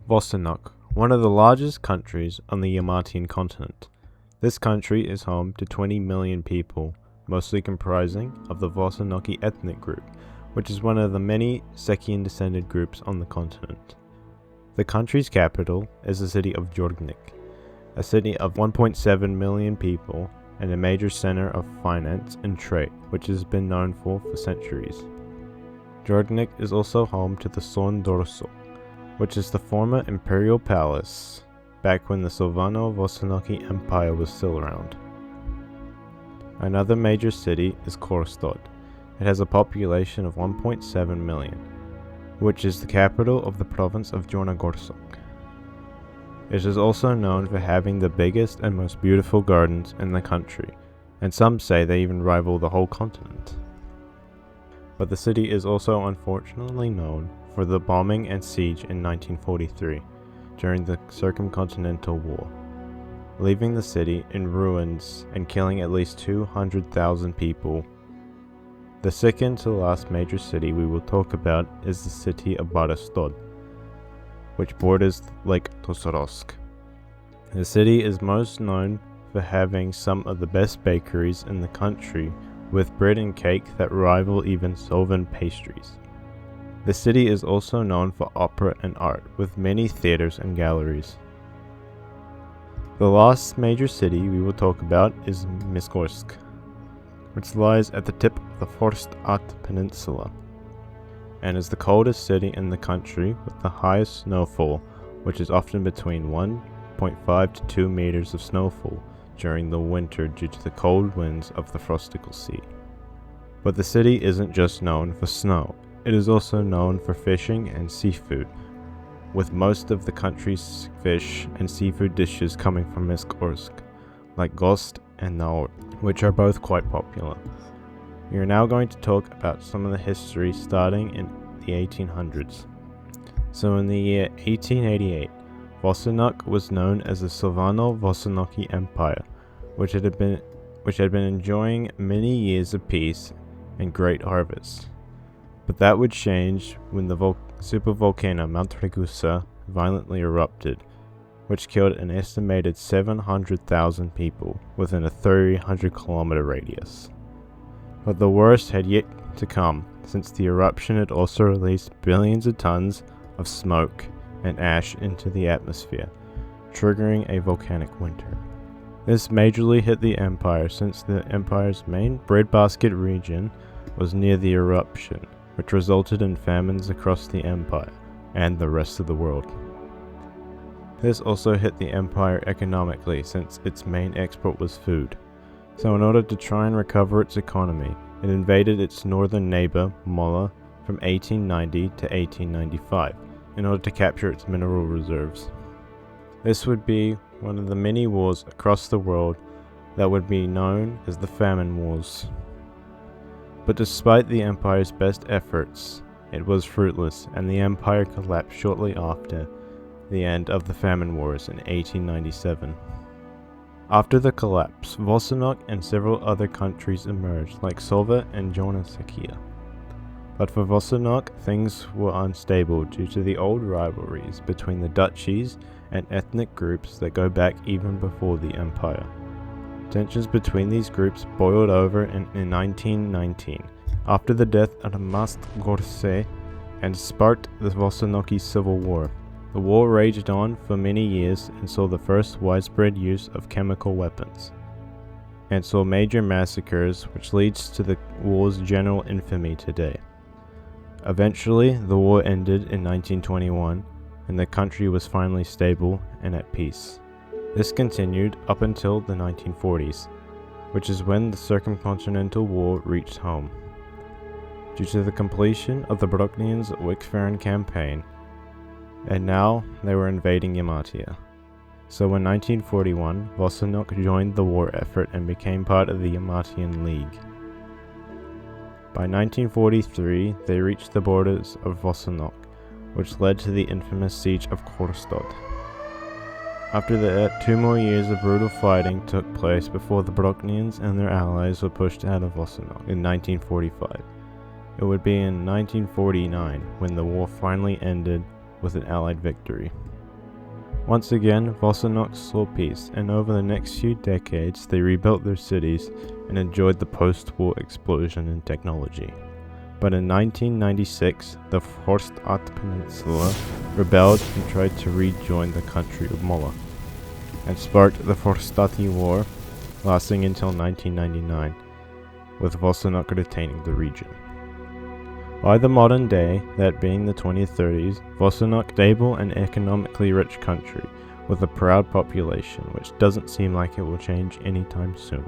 Vosonok, one of the largest countries on the Yarmatian continent. This country is home to 20 million people, mostly comprising of the Vosonoki ethnic group, which is one of the many Sekian descended groups on the continent. The country's capital is the city of Jornik, a city of 1.7 million people and a major center of finance and trade, which has been known for centuries. Jornik is also home to the Son-Dorso, which is the former imperial palace back when the Sovanno-Vosonoki Empire was still around. Another major city is Korostadt. It has a population of 1.7 million, which is the capital of the province of Jornogorsok. It is also known for having the biggest and most beautiful gardens in the country, and some say they even rival the whole continent. But the city is also unfortunately known for the bombing and siege in 1943 during the Circum-Continental War, leaving the city in ruins and killing at least 200,000 people. The second to last major city we will talk about is the city of Barastod, which borders Lake Tosorovsk. The city is most known for having some of the best bakeries in the country, with bread and cake that rival even Sovan pastries. The city is also known for opera and art, with many theaters and galleries. The last major city we will talk about is Miskorsk, which lies at the tip of the Forst-At Peninsula, and is the coldest city in the country with the highest snowfall, which is often between 1.5 to 2 meters of snowfall during the winter due to the cold winds of the Frostical Sea. But the city isn't just known for snow. It is also known for fishing and seafood, with most of the country's fish and seafood dishes coming from Miskorsk, like gost and naor, which are both quite popular. We are now going to talk about some of the history starting in the 1800s. So in the year 1888, Vosonok was known as the Sovanno-Vosonoki Empire, which had been enjoying many years of peace and great harvests. But that would change when the supervolcano Mount Ragusa violently erupted, which killed an estimated 700,000 people within a 300-kilometer radius. But the worst had yet to come, since the eruption had also released billions of tons of smoke and ash into the atmosphere, triggering a volcanic winter. This majorly hit the empire, since the empire's main breadbasket region was near the eruption, which resulted in famines across the empire and the rest of the world. This also hit the empire economically, since its main export was food. So in order to try and recover its economy, it invaded its northern neighbor, Mola, from 1890 to 1895, in order to capture its mineral reserves. This would be one of the many wars across the world that would be known as the Famine Wars. But despite the empire's best efforts, it was fruitless, and the empire collapsed shortly after the end of the Famine Wars in 1897. After the collapse, Vosonok and several other countries emerged, like Sova and Jonasakia. But for Vosonok, things were unstable due to the old rivalries between the duchies and ethnic groups that go back even before the empire. Tensions between these groups boiled over in 1919, after the death of Mast Gorse, and sparked the Vosonoki Civil War. The war raged on for many years and saw the first widespread use of chemical weapons, and saw major massacres, which leads to the war's general infamy today. Eventually, the war ended in 1921, and the country was finally stable and at peace. This continued up until the 1940s, which is when the Circum-Continental War reached home. Due to the completion of the Broknians' Wickfaran campaign, and now they were invading Yarmatia. So in 1941, Vosonok joined the war effort and became part of the Yarmatian League. By 1943, they reached the borders of Vosonok, which led to the infamous siege of Korostadt. After that, 2 more years of brutal fighting took place before the Broknians and their allies were pushed out of Vosonok in 1945. It would be in 1949 when the war finally ended with an Allied victory. Once again, Vosonok saw peace, and over the next few decades they rebuilt their cities and enjoyed the post-war explosion in technology. But in 1996, the Forstad Peninsula rebelled and tried to rejoin the country of Mola, and sparked the Forstati War, lasting until 1999, with Vosonok retaining the region. By the modern day, that being the 2030s, Vosonok, stable and economically rich country with a proud population which doesn't seem like it will change anytime soon.